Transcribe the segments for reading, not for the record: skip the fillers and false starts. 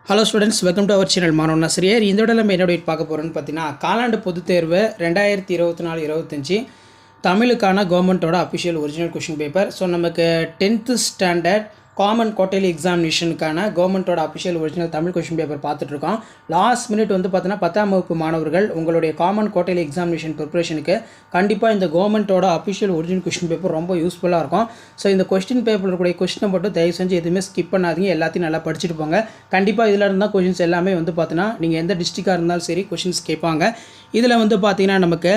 Hello students, welcome to our channel. மாணவன் ஆசிரியர். இந்த விட நம்ம என்ன பார்க்க போகிறோன்னு பார்த்தீங்கன்னா, காலாண்டு பொதுத் தேர்வு 2024-25 தமிழுக்கான கவர்மெண்ட்டோட official original question paper. So நமக்கு 10th ஸ்டாண்டர்ட் காமன் குவார்ட்டர்லி எக்ஸாமினேஷனுக்கான கவர்மெண்ட்டோட official original Tamil question paper பார்த்துட்ருக்கோம். லாஸ்ட் மினிட் வந்து பார்த்தீங்கன்னா 10ஆம் வகுப்பு மாணவர்கள் உங்களுடைய காமன் குவார்ட்டர்லி எக்ஸாமினேஷன் ப்ரிப்பரேஷனுக்கு கண்டிப்பாக இந்த கவர்மெண்ட்டோட அஃபிஷியல் ஒரிஜினல் கொஷின் பேப்பர் ரொம்ப யூஸ்ஃபுல்லாக இருக்கும். ஸோ இந்த கொஸ்டின் பேப்பரில் இருக்கக்கூடிய கொஸ்டினை மட்டும் தயவு செஞ்சு எதுவுமே ஸ்கிப் பண்ணாதீங்க, எல்லாத்தையும் நல்லா படிச்சுட்டு போங்க. கண்டிப்பாக இதில் இருந்தால் கொஷின்ஸ் எல்லாமே வந்து பார்த்தீங்கன்னா நீங்கள் எந்த டிஸ்ட்ரிக்டாக இருந்தாலும் சரி கொஷின்ஸ் கேட்பாங்க. இதில் வந்து பார்த்தீங்கன்னா நமக்கு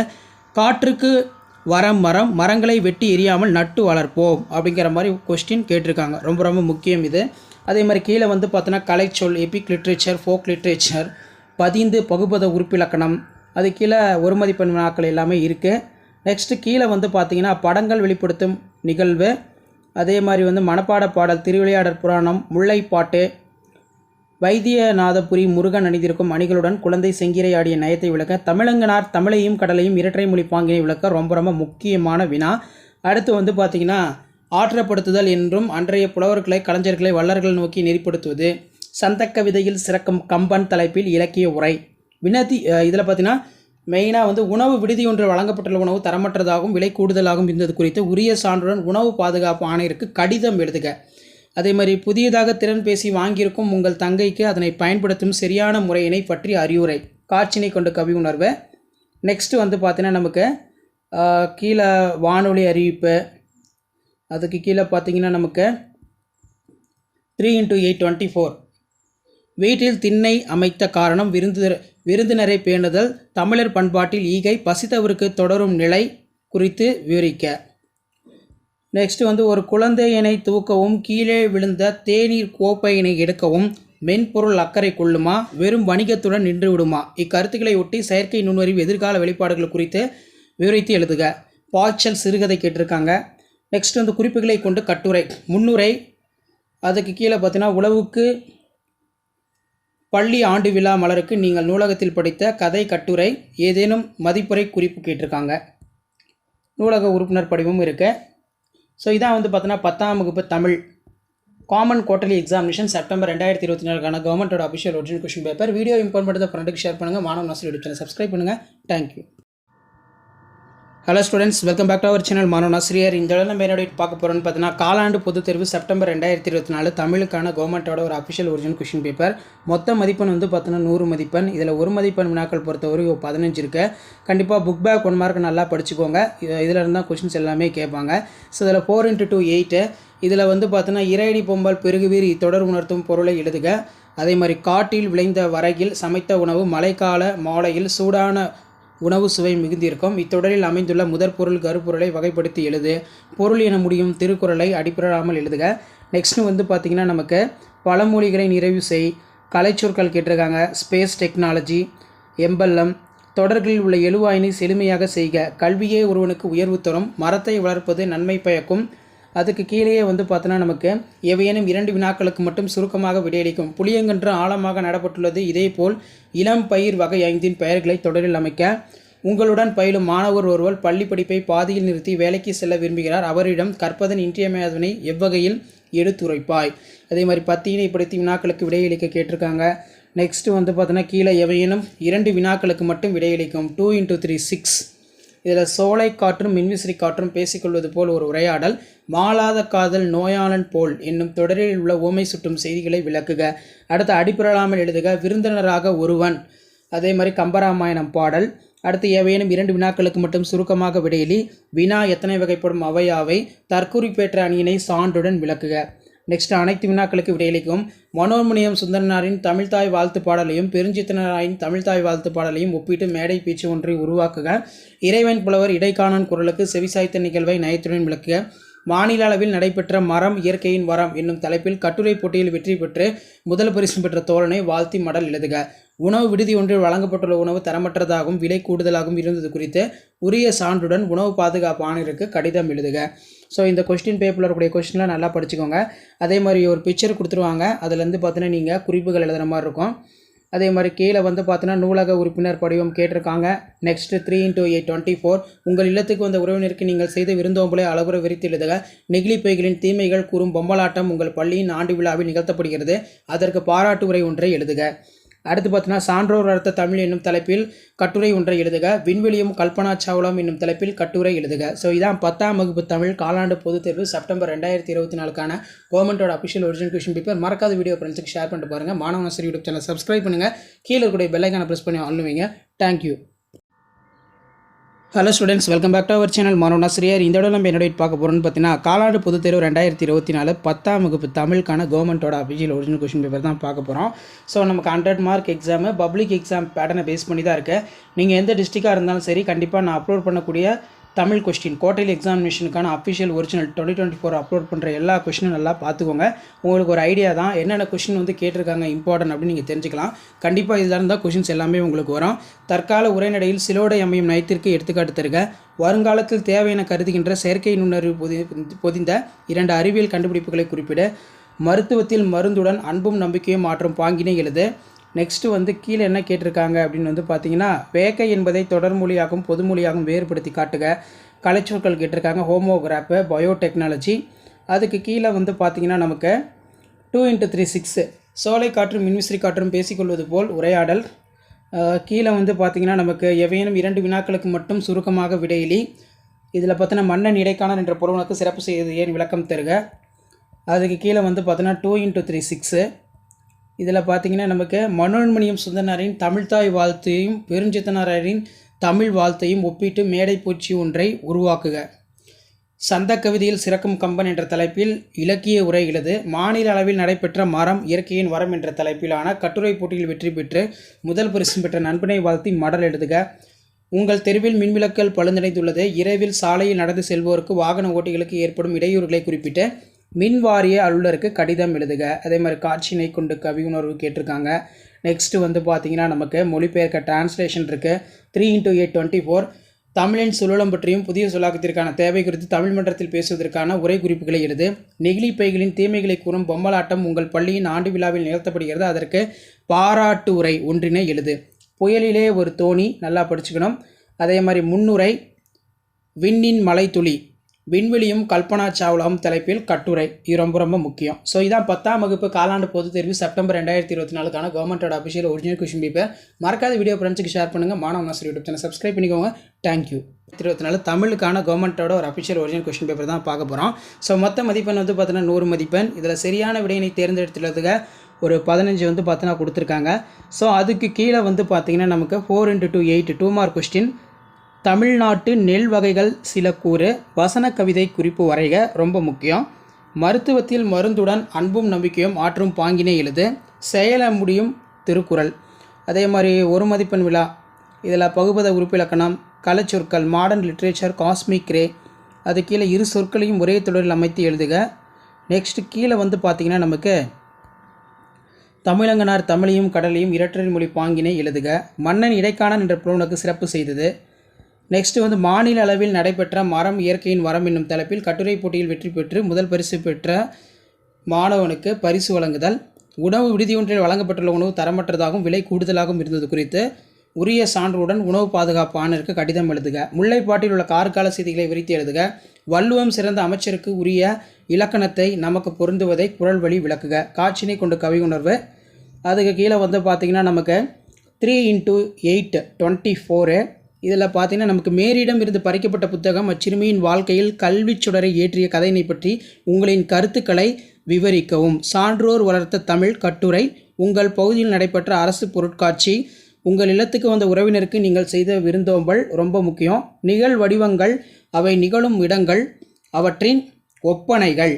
காற்றுக்கு மரம் மரங்களை வெட்டி எரியாமல் நட்டு வளர்ப்போம் அப்படிங்கிற மாதிரி கொஸ்டின் கேட்டிருக்காங்க. ரொம்ப ரொம்ப முக்கியம் இது. அதே மாதிரி கீழே வந்து பார்த்தோன்னா கலைச்சொல், எபிக் லிட்ரேச்சர், ஃபோக் லிட்ரேச்சர், பதிந்து பகுபத உறுப்பிலக்கணம், அது கீழே ஒரு மதிப்பெண் வினாக்கள் எல்லாமே இருக்குது. நெக்ஸ்ட்டு கீழே வந்து பார்த்திங்கன்னா படங்கள் வெளிப்படுத்தும் நிகழ்வு, அதே மாதிரி வந்து மனப்பாட பாடல், திருவிளையாடற் புராணம், முல்லைப்பாட்டு, வைத்தியநாதபுரி முருகன் அணிந்திருக்கும் அணிகளுடன் குழந்தை செங்கிரை ஆடிய நயத்தை விளக்க, தமிழங்கனார் தமிழையும் கடலையும் இரட்டை மொழி பாங்கினை விளக்க ரொம்ப ரொம்ப முக்கியமான வினா. அடுத்து வந்து பார்த்திங்கன்னா ஆற்றப்படுத்துதல் என்றும் அன்றைய புலவர்களை கலைஞர்களை வள்ளர்கள் நோக்கி நெறிப்படுத்துவது, சந்தக்கவிதையில் சிறக்கும் கம்பன் தலைப்பில் இலக்கிய உரை வினதி. இதில் பார்த்திங்கன்னா மெயினாக வந்து உணவு விடுதி ஒன்று வழங்கப்பட்டுள்ள உணவு தரமற்றதாகவும் விலை கூடுதலாகவும் இருந்தது குறித்து உரிய சான்றுடன் உணவு பாதுகாப்பு ஆணையருக்கு கடிதம் எழுதுக. அதே மாதிரி புதியதாக திறன் பேசி வாங்கியிருக்கும் உங்கள் தங்கைக்கு அதனை பயன்படுத்தும் சரியான முறையினை பற்றி அறிவுரை, காட்சினை கொண்டு கவி உணர்வு. நெக்ஸ்ட்டு வந்து பார்த்தீங்கன்னா நமக்கு கீழே வானொலி அறிவிப்பு, அதுக்கு கீழே பார்த்தீங்கன்னா நமக்கு 3x8 வீட்டில் திண்ணை அமைத்த காரணம், விருந்தினரை பேணுதல், தமிழர் பண்பாட்டில் ஈகை, பசித்தவருக்கு தொடரும் நிலை குறித்து விவரிக்க. நெக்ஸ்ட் வந்து ஒரு குழந்தையினை தூக்கவும் கீழே விழுந்த தேநீர் கோப்பையினை எடுக்கவும் மென்பொருள் அக்கறை கொள்ளுமா, வெறும் வணிகத்துடன் நின்று விடுமா? இக்கருத்துக்களை ஒட்டி செயற்கை நுண்ணறிவு எதிர்கால வெளிப்பாடுகள் குறித்து விவரித்து எழுதுக. பாய்ச்சல் சிறுகதை கேட்டிருக்காங்க. நெக்ஸ்ட் வந்து குறிப்புகளை கொண்டு கட்டுரை, முன்னுரை, அதுக்கு கீழே பார்த்தீங்கன்னா உழவுக்கு பள்ளி ஆண்டு விழா மலருக்கு நீங்கள் நூலகத்தில் படித்த கதை கட்டுரை, ஏதேனும் மதிப்புரை குறிப்பு கேட்டிருக்காங்க. நூலக உறுப்பினர் படிவமும் இருக்குது. ஸோ இதான் வந்து பார்த்தீங்கன்னா 10ஆம் வகுப்பு Tamil common quarterly examination September 2024 கவர்மெண்ட்டோட official original question paper. Video இம்பார்ட் பண்ணுறத ஃப்ரெண்டுக்கு ஷேர் பண்ணுங்கள். மாணவன் ஆசிரியர் யூடியூப் சேனல் சப்ஸ்கிரைப் பண்ணுங்கள். Thank you. Hello students, welcome back to our channel. மாணவன் ஆசிரியர். இந்த இடம் நம்ம என்ன பார்க்க போகிறோன்னு பார்த்தீங்கன்னா காலாண்டு பொதுத் தேர்வு செப்டம்பர் 2024 தமிழுக்கான கவர்மெண்ட்டோட ஒரு அஃபிஷியல் ஒரிஜினல் கொஷின் பேப்பர். மொத்த மதிப்பெண் வந்து பார்த்தீங்கன்னா 100 மதிப்பெண். இதில் ஒரு மதிப்பெண் வினாக்கள் பொறுத்தவரை 15 இருக்குது. கண்டிப்பாக புக் பேக் 1 மார்க் நல்லா படிச்சுக்கோங்க. இதில் இருந்தால் கொஷின்ஸ் எல்லாமே கேட்பாங்க. ஸோ இதில் 4x2 8. இதில் வந்து பார்த்தீங்கன்னா இறையடி பொம்பல் பெருகுவீர் இத்தொடர் உணர்த்தும் பொருளை எழுதுக. அதே மாதிரி காட்டில் விளைந்த வரகில் சமைத்த உணவு மழைக்கால மாலையில் சூடான உணவு சுவை மிகுந்திருக்கும். இத்தொடரில் அமைந்துள்ள முதற் பொருள் கருப்பொருளை வகைப்படுத்தி எழுது. பொருள் என முடியும் திருக்குறளை அடிப்படாமல் எழுதுக. நெக்ஸ்ட்டு வந்து பார்த்திங்கன்னா நமக்கு பழமொழிகளை நிறைவு செய், கலைச்சொற்கள் கேட்டிருக்காங்க. ஸ்பேஸ் டெக்னாலஜி, எம்பல்லம், தொடர்களில் உள்ள எழுவாயினை செழுமையாக செய்க, கல்வியே ஒருவனுக்கு உயர்வு தரும், மரத்தை வளர்ப்பது நன்மை பயக்கும். அதுக்கு கீழேயே வந்து பார்த்தோன்னா நமக்கு எவையேனும் 2 வினாக்களுக்கு மட்டும் சுருக்கமாக விடையளிக்கும். புளியங்கன்று ஆழமாக நடப்பட்டுள்ளது. இதேபோல் இளம் பயிர் வகை 5 பெயர்களை தொடரில் அமைக்க. உங்களுடன் பயிலும் மாணவர் ஒருவர் பள்ளி படிப்பை பாதியில் நிறுத்தி வேலைக்கு செல்ல விரும்புகிறார். அவரிடம் கற்பதன் இன்றியமையாதவனை எவ்வகையில் எடுத்துரைப்பாய்? அதே மாதிரி பத்தியினைப்படுத்தி வினாக்களுக்கு விடையளிக்க கேட்டிருக்காங்க. நெக்ஸ்ட்டு வந்து பார்த்தோன்னா கீழே எவையேனும் 2 வினாக்களுக்கு மட்டும் விடையளிக்கும். 2x3 6. இதில் சோலை காற்றும் மின்விசிறி காற்றும் பேசிக்கொள்வது போல் ஒரு உரையாடல், மாளாத காதல் நோயாளன் போல் என்னும் தொடரில் உள்ள ஓமை சுட்டும் செய்திகளை விளக்குக. அடுத்து அடிப்படாமல் எழுதுக. விருந்தினராக ஒருவன், அதே மாதிரி கம்பராமாயணம் பாடல். அடுத்து எவையேனும் 2 வினாக்களுக்கு மட்டும் சுருக்கமாக விடையிலி. வினா எத்தனை வகைப்படும் அவையாவை, தற்குறிப்பேற்ற அணியினை சான்றுடன் விளக்குக. நெக்ஸ்ட் அனைத்து வினாக்களுக்கு விடையளிக்கும். மனோன்மணியம் சுந்தரனாரின் தமிழ்தாய் வாழ்த்து பாடலையும் பெருஞ்சித்தனாரின் தமிழ்தாய் வாழ்த்து பாடலையும் ஒப்பிட்டு மேடை பேச்சு ஒன்றை உருவாக்குக. இறைவன் புலவர் இடைக்காணன் குரலுக்கு செவிசாய்த்த நிகழ்வை நயத்துடன் விளக்குக. மாநில அளவில் நடைபெற்ற மரம் இயற்கையின் வரம் என்னும் தலைப்பில் கட்டுரை போட்டியில் வெற்றி பெற்று முதல் பரிசு பெற்ற தோழனை வாழ்த்தி மடல் எழுதுக. உணவு விடுதி ஒன்றில் வழங்கப்பட்டுள்ள உணவு தரமற்றதாகவும் விலை கூடுதலாகவும் இருந்தது குறித்து உரிய சான்றுடன் உணவு பாதுகாப்பு ஆணையருக்கு கடிதம் எழுதுக. ஸோ இந்த கொஸ்டின் பேப்பரில் இருக்கக்கூடிய கொஸ்டின்லாம் நல்லா படிச்சுக்கோங்க. அதே மாதிரி ஒரு பிக்சர் கொடுத்துருவாங்க. அதுலேருந்து பார்த்தீங்கன்னா நீங்கள் குறிப்புகள் எழுதுகிற மாதிரி இருக்கும். அதே மாதிரி கீழே வந்து பார்த்தீங்கன்னா நூலக உறுப்பினர் படிவம் கேட்டிருக்காங்க. நெக்ஸ்ட் 3x8 24 உங்கள் இல்லத்துக்கு வந்த உறவினருக்கு நீங்கள் செய்த விருந்தோம்பலை அளவுற விரித்து எழுதுக. நெகிழி பைகளின் தீமைகள் கூறும் பொம்மலாட்டம் உங்கள் பள்ளியின் ஆண்டு விழாவில் நிகழ்த்தப்படுகிறது. அதற்கு பாராட்டு உரை ஒன்றை எழுதுக. அடுத்து பார்த்தீங்கன்னா சான்றோர் வளர்த்த தமிழ் என்னும் தலைப்பில் கட்டுரை ஒன்றை எழுதுக. விண்வெளியும் கல்பனா சாவ்லாம் என்னும் தலைப்பில் கட்டுரை எழுதுக. ஸோ இதான் 10ஆம் வகுப்பு தமிழ் காலாண்டு பொதுத் தேர்வு செப்டம்பர் 2024க்கான கவர்மெண்ட்டோட அஃபிஷியல் ஒரிஜினல் கொஸ்டின் பேப்பர். மறக்காத வீடியோ ஃப்ரெண்ட்ஸுக்கு ஷேர் பண்ணிட்டு பாருங்கள். மாணவன் ஆசிரியர் யூடியூப் சேனல் சப்ஸ்கிரைப் பண்ணுங்கள். கீழே இருக்கக்கூடிய பெல் ஐக்கானை ப்ரெஸ் பண்ணி ஆன் பண்ணுவீங்க. Thank you. Hello students, welcome back to our channel மாணவன் ஆசிரியர். இந்த இடம் நம்ம என்னோட பார்க்க போகிறோம்னு பார்த்தீங்கன்னா காலாண்டு பொதுத் தேர்வு 2024 10ஆம் வகுப்பு தமிழுக்கான கவர்மெண்ட்டோட அஃபிஷியல் ஒரிஜினல் கொஸ்டின் பேப்பர் தான் பார்க்க போகிறோம். ஸோ நமக்கு 100 மார்க் எக்ஸாமு பப்ளிக் எக்ஸாம் பேட்டர்னை பேஸ் பண்ணி தான் இருக்குது. நீங்கள் எந்த டிஸ்ட்ரிக்டாக இருந்தாலும் சரி, கண்டிப்பாக நான் அப்லோட் பண்ணக்கூடிய தமிழ் கொஸ்டின் குவார்டர்லி எக்ஸாமினேஷனுக்கான அஃபிஷியல் ஒரிஜினல் 2024 அப்லோட் பண்ணுற எல்லா கொஸ்டினும் நல்லா பார்த்துக்கோங்க. உங்களுக்கு ஒரு ஐடியா தான் என்னென்ன கொஸ்டின் வந்து கேட்டிருக்காங்க இம்பார்ட்டன்ட் அப்படின்னு நீங்கள் தெரிஞ்சுக்கலாம். கண்டிப்பாக இதில் இருந்தால் கொஸ்டின்ஸ் எல்லாமே உங்களுக்கு வரும். தற்கால உரைநடையில் சிலோடை அமையும் நயத்திற்கு எடுத்துக்காட்டு தருக. வருங்காலத்தில் தேவையான கருதுகின்ற செயற்கை நுண்ணறிவு பொதிந்த 2 அறிவியல் கண்டுபிடிப்புகளை குறிப்பிட. மருத்துவத்தில் மருந்துடன் அன்பும் நம்பிக்கையும் மாற்றும் பாங்கினை எழுது. நெக்ஸ்ட்டு வந்து கீழே என்ன கேட்டிருக்காங்க அப்படின்னு வந்து பார்த்தீங்கன்னா வேக்கை என்பதை தொடர்மொழியாகவும் பொதுமொழியாகவும் வேறுபடுத்தி காட்டுக. கலைச்சொற்கள் கேட்டிருக்காங்க. ஹோமோகிராஃபு, பயோடெக்னாலஜி. அதுக்கு கீழே வந்து பார்த்தீங்கன்னா நமக்கு 2x3 6 சோலை காற்றும் மின்விசிறி காற்றும் பேசிக்கொள்வது போல் உரையாடல். கீழே வந்து பார்த்திங்கன்னா நமக்கு எவையேனும் 2 வினாக்களுக்கு மட்டும் சுருக்கமாக விடையிலி. இதில் பார்த்தீங்கன்னா மன்னன் இடைக்காணர் என்ற பொருளுக்கு சிறப்பு செய்து ஏன் விளக்கம் தருக. அதுக்கு கீழே வந்து பார்த்தீங்கன்னா 2x3 6 இதில் பார்த்திங்கன்னா நமக்கு மனோன்மணியம் சுந்தரனாரின் தமிழ்தாய் வாழ்த்தையும் பெருஞ்சித்தனாரின் தமிழ் வாழ்த்தையும் ஒப்பிட்டு மேடை பூச்சி ஒன்றை உருவாக்குக. சந்த கவிதையில் சிறக்கும் கம்பன் என்ற தலைப்பில் இலக்கிய உரை எழுது. மாநில அளவில் நடைபெற்ற மரம் இயற்கையின் வரம் என்ற தலைப்பிலான கட்டுரை போட்டியில் வெற்றி பெற்று முதல் பரிசு பெற்ற நண்பனை வாழ்த்தி மடல் எழுதுக. உங்கள் தெருவில் மின்விளக்குகள் பழுந்தடைந்துள்ளது. இரவில் சாலையில் நடந்து செல்வோருக்கு வாகன ஓட்டிகளுக்கு ஏற்படும் இடையூறுகளை குறிப்பிட்டு மின் வாரிய அலுவலருக்கு கடிதம் எழுதுக. அதே மாதிரி காட்சியினை கொண்டு கவி உணர்வு கேட்டிருக்காங்க. நெக்ஸ்ட்டு வந்து பார்த்திங்கன்னா நமக்கு மொழிபெயர்க்க டிரான்ஸ்லேஷன் இருக்குது. 3x8 24 தமிழின் சுழலம் பற்றியும் புதிய சொல்லாக்கத்திற்கான தேவை குறித்து தமிழ் மன்றத்தில் பேசுவதற்கான உரை குறிப்புகளை எழுது. நெகிழி பைகளின் தீமைகளை கூறும் பொம்மலாட்டம் உங்கள் பள்ளியின் ஆண்டு விழாவில் நிகழ்த்தப்படுகிறது. அதற்கு பாராட்டு உரை ஒன்றினை எழுது. புயலிலே ஒரு தோணி நல்லா படிச்சுக்கணும். அதே மாதிரி முன்னுரை விண்ணின் மலைத்துளி விண்வெளியும் கல்பனா சாவ்லாம் தலைப்பில் கட்டுரை. இது ரொம்ப முக்கியம். ஸோ இதான் 10ஆம் வகுப்பு காலாண்டு பொதுத் தேர்வு செப்டம்பர் 2024க்கான கவர்மெண்ட்டோட அஃபிஷியல் ஒரிஜினல் கொஸ்டின் பேப்பர். மறக்காத வீடியோ ஃப்ரெண்ட்ஸுக்கு ஷேர் பண்ணுங்கள். மாணவன் ஆசிரியர் யூடியூப் சேனல் சப்ஸ்கிரைப் பண்ணிக்கோங்க. தேங்க்யூ. 2024 தமிழுக்கான கவர்மெண்ட்டோட ஒரு அஃபிஷியல் ஒரிஜினல் கொஸ்டின் பேப்பர் தான் பார்க்க போகிறோம். ஸோ மொத்த மதிப்பெண் வந்து பார்த்தீங்கன்னா 100 மதிப்பெண். இதில் சரியான விடையினை தேர்ந்தெடுத்துள்ளதுக்கு ஒரு 15 வந்து பார்த்தீங்கன்னா கொடுத்துருக்காங்க. ஸோ அதுக்கு கீழே வந்து பார்த்தீங்கன்னா நமக்கு 4x2 8 2 மார்க் கொஸ்டின். தமிழ்நாட்டு நெல் வகைகள் சில கூறு. வசன கவிதை குறிப்பு வரைக ரொம்ப முக்கியம். மருத்துவத்தில் மருந்துடன் அன்பும் நம்பிக்கையும் ஆற்றும் பாங்கினை எழுது. செயல முடியும் திருக்குறள். அதே மாதிரி 1 மதிப்பெண் விழா. இதில் பகுபத உறுப்பிலக்கணம், கலைச்சொற்கள், மாடர்ன் லிட்ரேச்சர், காஸ்மிக் ரே. அது கீழே 2 சொற்களையும் ஒரே தொடரில் அமைத்து எழுதுக. நெக்ஸ்ட் கீழே வந்து பார்த்திங்கன்னா நமக்கு தமிழங்கனார் தமிழையும் கடலையும் இரட்டரை மொழி பாங்கினை எழுதுக. மன்னன் இடைக்காணன் என்ற புலவனுக்கு சிறப்பு செய்தது. நெக்ஸ்ட்டு வந்து மாநில அளவில் நடைபெற்ற மரம் இயற்கையின் வரம் என்னும் தலைப்பில் கட்டுரை போட்டியில் வெற்றி பெற்று முதல் பரிசு பெற்ற மாணவனுக்கு பரிசு வழங்குதல். உணவு விடுதியொன்றில் வழங்கப்பட்டுள்ள உணவு தரமற்றதாகவும் விலை கூடுதலாகவும் இருந்தது குறித்து உரிய சான்றுடன் உணவு பாதுகாப்பு ஆணையருக்கு கடிதம் எழுதுக. முல்லைப்பாட்டில் உள்ள கார்கால செய்திகளை விரித்து எழுதுக. வள்ளுவம் சிறந்த அமைச்சருக்கு உரிய இலக்கணத்தை நமக்கு பொருந்துவதை குரல் வழி விளக்குக. காட்சியினை கொண்டு கவி உணர்வு. அதுக்கு கீழே வந்து பார்த்திங்கன்னா நமக்கு 3x8 24 இதில் பார்த்தீங்கன்னா நமக்கு மேரியிடம் இருந்து பறிக்கப்பட்ட புத்தகம் அச்சிறுமியின் வாழ்க்கையில் கல்வி சுடரை ஏற்றிய கதையினை பற்றி உங்களின் கருத்துக்களை விவரிக்கவும். சான்றோர் வளர்த்த தமிழ் கட்டுரை. உங்கள் பகுதியில் நடைபெற்ற அரசு பொருட்காட்சி. உங்கள் இல்லத்துக்கு வந்த உறவினருக்கு நீங்கள் செய்த விருந்தோம்பல் ரொம்ப முக்கியம். நிகழ் வடிவங்கள், அவை நிகழும் இடங்கள், அவற்றின் ஒப்பனைகள்.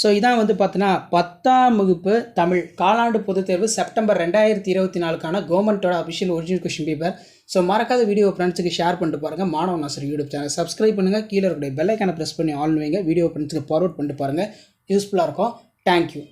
ஸோ இதான் வந்து பார்த்தீங்கன்னா 10ஆம் வகுப்பு தமிழ் காலாண்டு பொதுத் தேர்வு செப்டம்பர் 2024க்கான கவர்மெண்ட்டோட official original question paper. So மறக்காத வீடியோ ஃப்ரெண்ட்ஸுக்கு ஷேர் பண்ணிட்டு பாருங்கள். மாணவன் ஆசிரியர் யூடியூப் சேனல் சப்ஸ்கிரைப் பண்ணுங்கள். கீழே இருக்கிற பெல் ஐக்கானை ப்ரெஸ் பண்ணி ஆல் வைங்க. வீடியோ ஃப்ரெண்ட்ஸுக்கு ஃபார்வர்ட் பண்ணிட்டு பாருங்கள். யூஸ்ஃபுல்லாக இருக்கும். தேங்க்யூ.